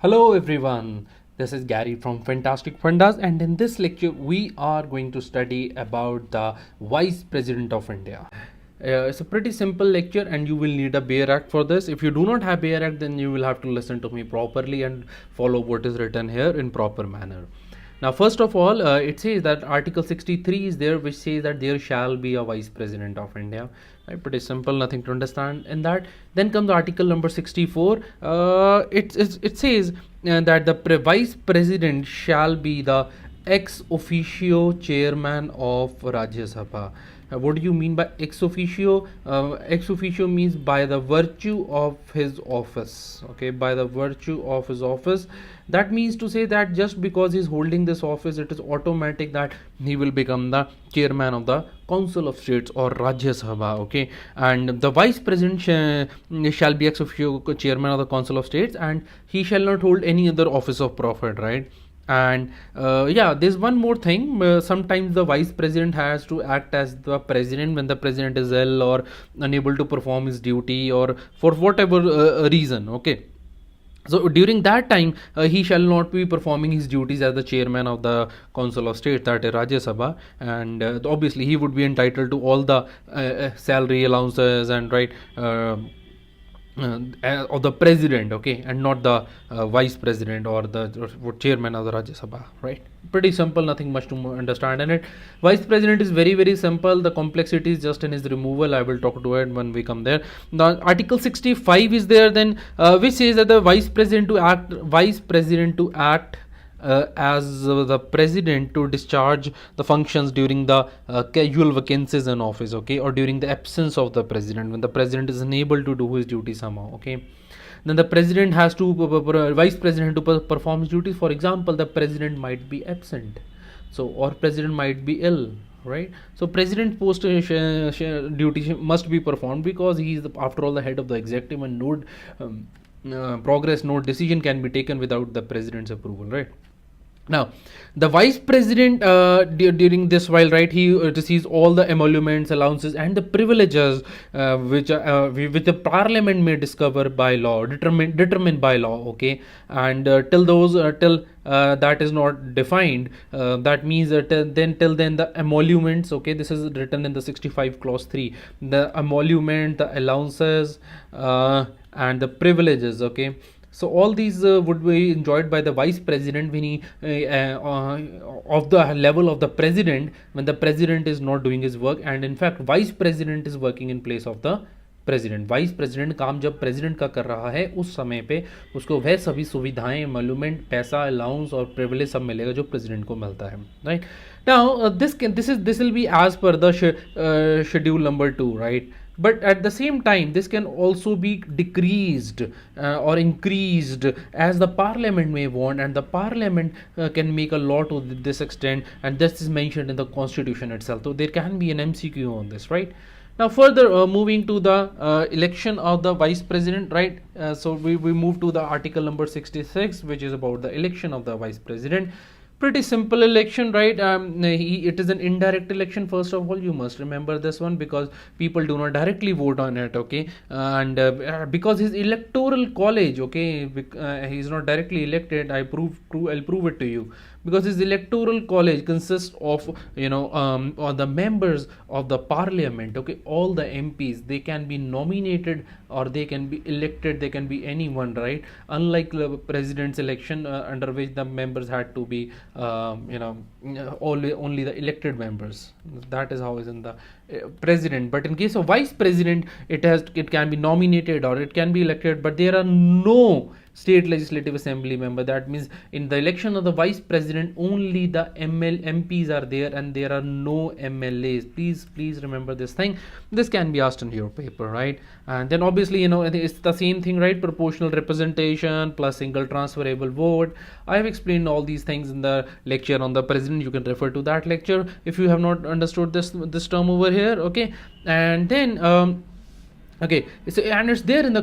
Hello everyone, this is Gary from Fantastic Fundas, and in this lecture we are going to study about the Vice President of India. It's a pretty simple lecture and you will need a Bayer Act for this. If you do not have Bayer Act, then you will have to listen to me properly and follow what is written here in proper manner. Now, first of all, it says that Article 63 is there, which says that there shall be a Vice President of India. Right, pretty simple, nothing to understand in that. Then comes Article number 64. It says that the Vice President shall be the ex officio chairman of Rajya Sabha. What do you mean by ex officio? Ex officio means by the virtue of his office. Okay, by the virtue of his office. That means to say that just because he's holding this office, it is automatic that he will become the chairman of the Council of States or Rajya Sabha. Okay, and the vice president shall be ex officio chairman of the Council of States, and he shall not hold any other office of profit. Right. And yeah, there's one more thing. Sometimes the vice president has to act as the president when the president is ill or unable to perform his duty or for whatever reason. Okay. So during that time, he shall not be performing his duties as the chairman of the Council of State, that is Rajya Sabha, and obviously he would be entitled to all the salary allowances and right. Of the president, okay, and not the vice president or the chairman of the Rajya Sabha, right? Pretty simple, nothing much to understand in it. Vice president is very simple. The complexity is just in his removal. I will talk to it when we come there. Now, Article 65 is there, then which says that the vice president to act as the president to discharge the functions during the casual vacancies in office, okay, or during the absence of the president, when the president is unable to do his duty somehow, okay. Then the president has to vice president to perform his duties. For example, the president might be absent, so or president might be ill, right? So president post duty must be performed because he is after all the head of the executive, and no decision can be taken without the president's approval, right? Now, the vice president during this while, right, he receives all the emoluments, allowances, and the privileges which the parliament may discover by law, determine by law, okay, and till that is not defined. That means that till then the emoluments, okay, this is written in the 65 clause 3. The emolument, the allowances, and the privileges, okay. So all these would be enjoyed by the vice president when he of the level of the president, when the president is not doing his work, and in fact vice president is working in place of the president. Vice president काम जब president का कर रहा है उस समय पे उसको वह सभी सुविधाएं, एमोल्यूमेंट, पैसा, अलाउंस और प्रिविलेज सब मिलेगा जो प्रेसिडेंट को मिलता है, right. Now this will be as per the schedule number 2, right? But at the same time, this can also be decreased or increased as the parliament may want, and the parliament can make a law to this extent, and this is mentioned in the constitution itself. So there can be an MCQ on this, right? Now further moving to the election of the vice president, right? So we move to the article number 66, which is about the election of the vice president. Pretty simple election, right? It is an indirect election. First of all, you must remember this one because people do not directly vote on it, okay? And because his electoral college, okay, he's not directly elected. I'll prove it to you. Because his electoral college consists of or the members of the parliament, okay, all the MPs. They can be nominated or they can be elected. They can be anyone, right? Unlike the president's election under which the members had to be only the elected members. That is how is in the president. But in case of vice president, it can be nominated or it can be elected, but there are no state legislative assembly member. That means in the election of the vice president only the MPs are there and there are no MLAs. Please remember this thing. This can be asked in your paper, right? And then obviously it's the same thing, right? Proportional representation plus single transferable vote. I have explained all these things in the lecture on the president. You can refer to that lecture if you have not understood this term over here, okay? And then Okay, so and it's there in the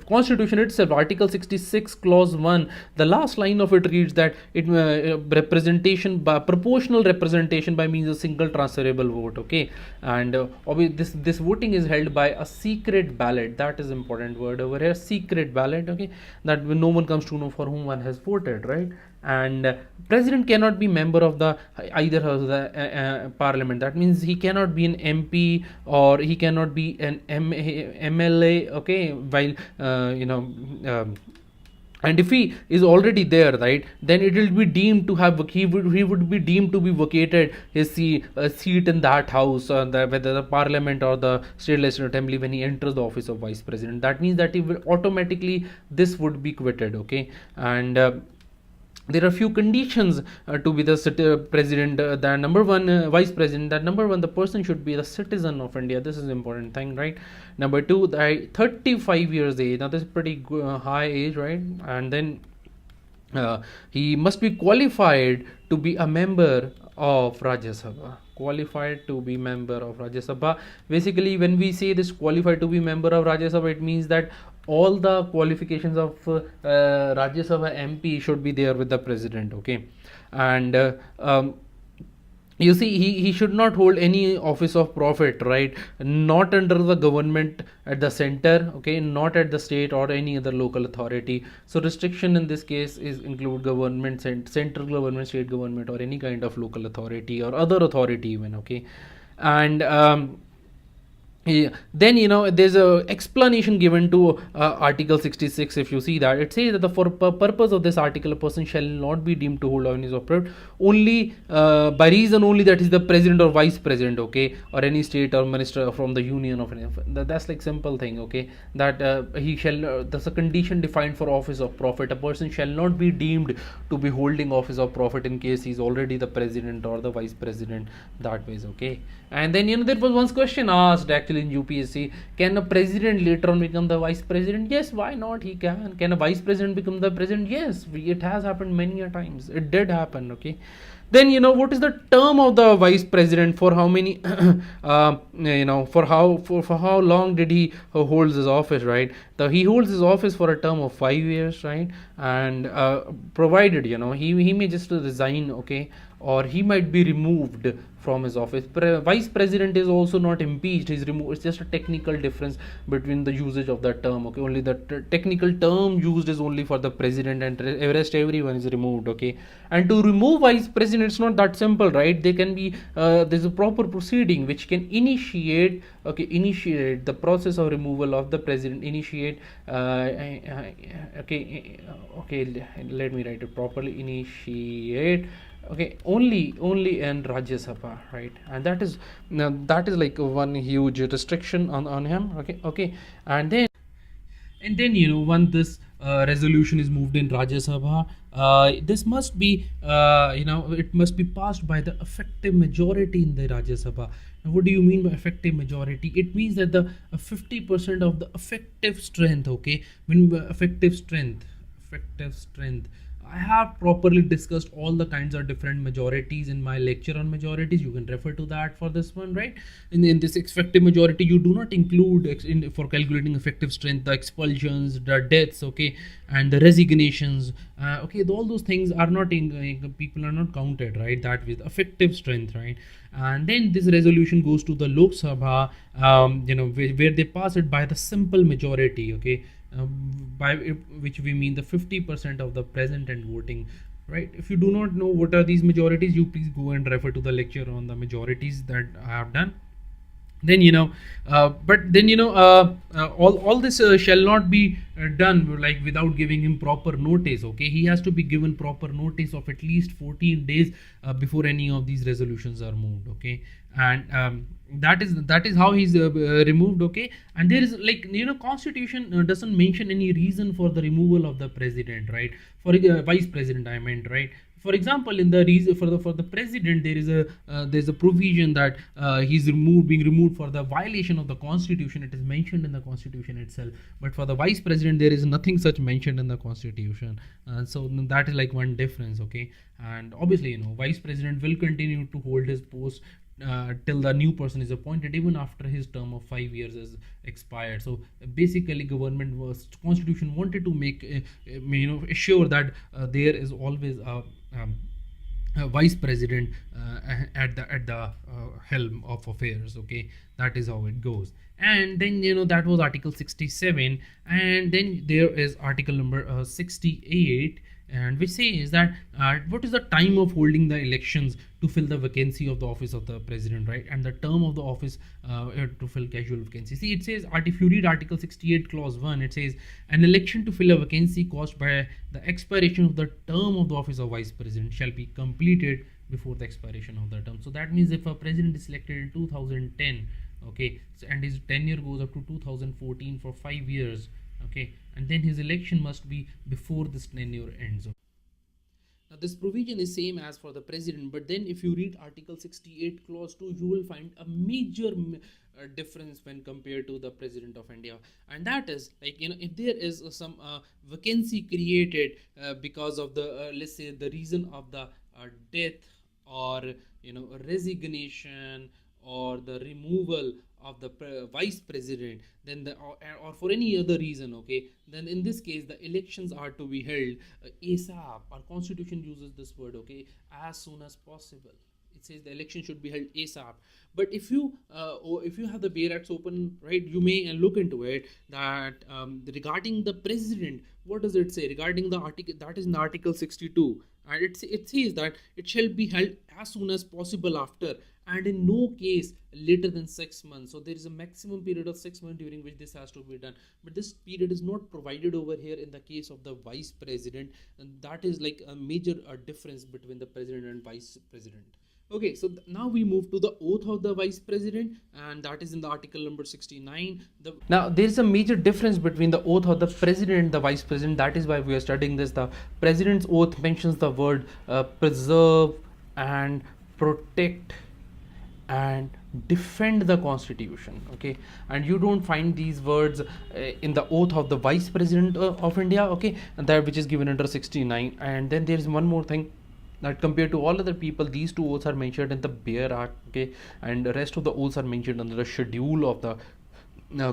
constitution itself, article 66 clause 1. The last line of it reads that it representation by proportional representation by means of single transferable vote. Okay, and this voting is held by a secret ballot. That is important word over here, secret ballot. Okay, that no one comes to know for whom one has voted, right? And president cannot be member of the either of the parliament. That means he cannot be an MP or he cannot be an MLA. Okay, while and if he is already there, right, then it will be deemed to have he would be deemed to be vacated his seat in that house, whether the parliament or the state legislative assembly, when he enters the office of vice president. That means that he will automatically, this would be quitted. Okay, and there are few conditions to be the president. The number one, vice president, that number one, the person should be the citizen of India. This is important thing, right? Number two, the 35 years age. Now this is pretty high age, right? And then he must be qualified to be a member of Rajya Sabha. Qualified to be member of Rajya Sabha. Basically, when we say this qualified to be member of Rajya Sabha, it means that all the qualifications of Rajya Sabha MP should be there with the president. Okay, and you see, he should not hold any office of profit, right? Not under the government at the center, okay, not at the state or any other local authority. So restriction in this case is include government, central government, state government, or any kind of local authority or other authority even. Okay, and then there's a explanation given to article 66. If you see that, it says that the for purpose of this article, a person shall not be deemed to hold office of profit only by reason only that is the president or vice president, okay, or any state or minister from the union of that's like simple thing. Okay, that he shall that's a condition defined for office of profit. A person shall not be deemed to be holding office of profit in case he's already the president or the vice president, that ways. Okay, and then there was once question asked actually in UPSC, can a president later on become the vice president? Yes, why not? He can. Can a vice president become the president? Yes, it has happened many a times. It did happen. Okay, then what is the term of the vice president? For how many for how long did he holds his office, right? He holds his office for a term of 5 years, right? And provided he may just resign, okay, or he might be removed from his office. Vice president is also not impeached, he's removed. It's just a technical difference between the usage of that term. Okay, only the technical term used is only for the president, and rest everyone is removed. Okay, and to remove vice president, it's not that simple, right? They can be there's a proper proceeding which can initiate the process of removal of the president. Initiate let me write it properly. Initiate, okay, only in Rajya Sabha, right? And that is like one huge restriction on him. Okay, and then when this resolution is moved in Rajya Sabha, this must be it must be passed by the effective majority in the Rajya Sabha. Now, what do you mean by effective majority? It means that the 50% of the effective strength. Okay, when effective strength. I have properly discussed all the kinds of different majorities in my lecture on majorities. You can refer to that for this one, right? In this effective majority, you do not include for calculating effective strength the expulsions, the deaths, okay, and the resignations. Okay, all those things are not people are not counted, right? That with effective strength, right? And then this resolution goes to the Lok Sabha, where they pass it by the simple majority, okay. By which we mean the 50% of the present and voting, right? If you do not know what are these majorities, you please go and refer to the lecture on the majorities that I have done. Then all this shall not be done like without giving him proper notice. Okay, he has to be given proper notice of at least 14 days before any of these resolutions are moved. Okay, and that is how he's removed. Okay, and there is like constitution doesn't mention any reason for the removal of the president, right? For vice president I meant, right? For example, in the reason for the president, there's a provision that he's being removed for the violation of the constitution. It is mentioned in the constitution itself. But for the vice president, there is nothing such mentioned in the constitution. So that is like one difference. Okay, and obviously vice president will continue to hold his post till the new person is appointed, even after his term of 5 years is expired. So basically, government was constitution wanted to make assure that there is always um, vice president at the helm of affairs. Okay, that is how it goes. And then that was article 67, and then there is article number 68, and which says that what is the time of holding the elections to fill the vacancy of the office of the president, right? And the term of the office to fill casual vacancy. See, it says, if you read article 68 clause 1, it says an election to fill a vacancy caused by the expiration of the term of the office of vice president shall be completed before the expiration of the term. So that means if a president is selected in 2010, okay, and his tenure goes up to 2014 for 5 years, okay, and then his election must be before this tenure ends. Now this provision is same as for the president, but then if you read article 68 clause 2, you will find a major difference when compared to the president of India, and that is, like, if there is some vacancy created because of the let's say the reason of the death, or resignation, or the removal of the vice president, then or for any other reason, okay, then in this case the elections are to be held ASAP. Our constitution uses this word, okay, as soon as possible. It says the election should be held ASAP. But if you have the barracks open, right, you may look into it that regarding the president, what does it say regarding the article that is in article 62, and it says that it shall be held as soon as possible after, and in no case later than 6 months. So there is a maximum period of 6 months during which this has to be done, but this period is not provided over here in the case of the vice president, and that is like a major difference between the president and vice president. Okay, so now we move to the oath of the vice president, and that is in the article number 69. Now there is a major difference between the oath of the president and the vice president. That is why we are studying this. The president's oath mentions the word preserve and protect and defend the constitution, okay, and you don't find these words in the oath of the vice president of India, okay, and that which is given under 69. And then there is one more thing, that compared to all other people, these two oaths are mentioned in the Bear Act, okay, and the rest of the oaths are mentioned under the schedule of the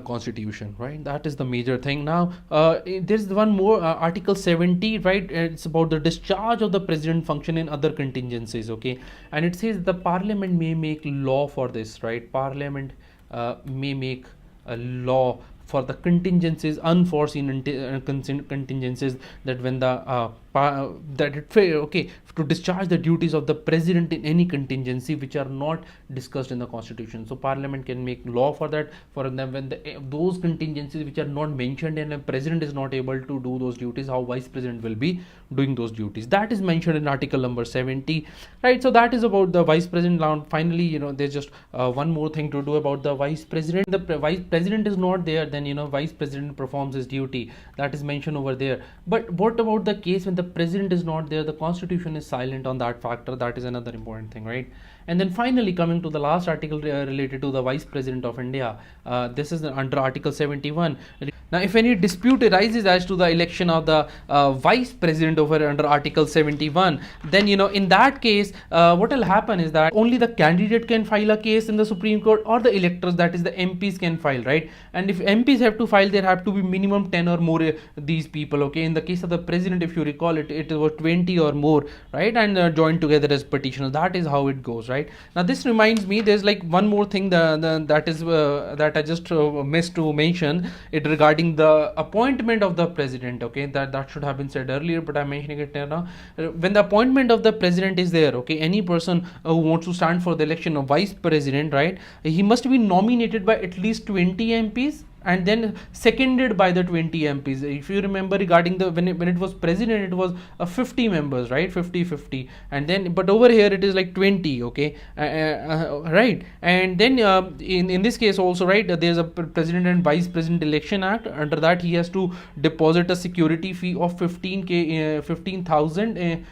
constitution, right? That is the major thing. Now there's one more article 70, right? It's about the discharge of the president function in other contingencies, okay, and it says the parliament may make law for this, right? Parliament may make a law for the contingencies, unforeseen contingencies, that when the okay, to discharge the duties of the president in any contingency which are not discussed in the constitution. So parliament can make law for that, for them when those contingencies which are not mentioned and the president is not able to do those duties, how vice president will be doing those duties. That is mentioned in article number 70, right? So that is about the vice president. Now finally, there's just one more thing to do about the vice president. The vice president is not there, then vice president performs his duty. That is mentioned over there. But what about the case when the president is not there? The constitution is silent on that factor. That is another important thing, right? And then finally, coming to the last article related to the vice president of India, this is under article 71. Now if any dispute arises as to the election of the vice president over under article 71, then in that case what will happen is that only the candidate can file a case in the Supreme Court, or the electors, that is the MPs, can file, right? And if MPs have to file, there have to be minimum 10 or more these people, okay. In the case of the president, if you recall, it was 20 or more, right, and joined together as petitioners. That is how it goes, right? Now this reminds me, there's like one more thing that is that I just missed to mention it regarding the appointment of the president, okay. That should have been said earlier, but I'm mentioning it now. When the appointment of the president is there, okay, any person who wants to stand for the election of vice president, right, he must be nominated by at least 20 MPs and then seconded by the 20 MPs. If you remember, regarding the when it was president, it was 50 members, right, 50-50, and then but over here it is like 20, okay, right. And then in this case also, right, there's a president and vice president election act. Under that, he has to deposit a security fee of 15,000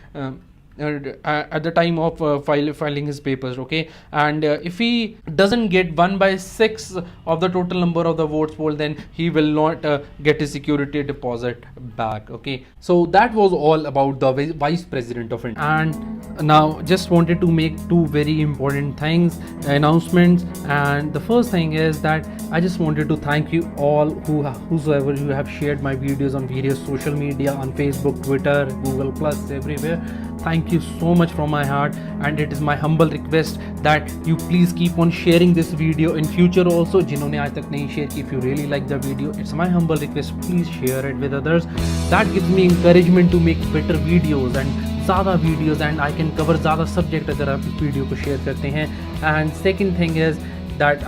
at the time of filing his papers, okay. And if he doesn't get 1/6 of the total number of the votes polled, then he will not get his security deposit back, okay. So that was all about the vice president of India. And now just wanted to make two very important things, announcements. And the first thing is that I just wanted to thank you all whosoever you have shared my videos on various social media, on Facebook, Twitter, Google Plus, everywhere. Thank you so much from my heart, and it is my humble request that you please keep on sharing this video in future also. जिन्होंने आज तक नहीं share की, if you really like the video, it's my humble request, please share it with others. That gives me encouragement to make better videos and ज़्यादा videos, and I can cover ज़्यादा subject अगर आप इस video को share करते हैं. And second thing is that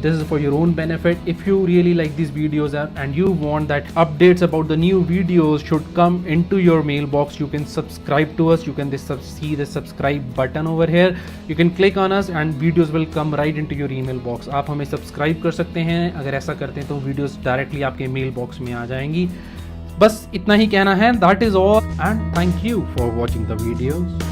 this is for your own benefit. If you really like these videos and you want that updates about the new videos should come into your mailbox, you can subscribe to us. You can see the subscribe button over here. You can click on us and videos will come right into your email box. आप हमें subscribe कर सकते हैं. अगर ऐसा करते हैं तो videos directly आपके mail box में आ जाएंगी. बस इतना ही कहना है. That is all, and thank you for watching the videos.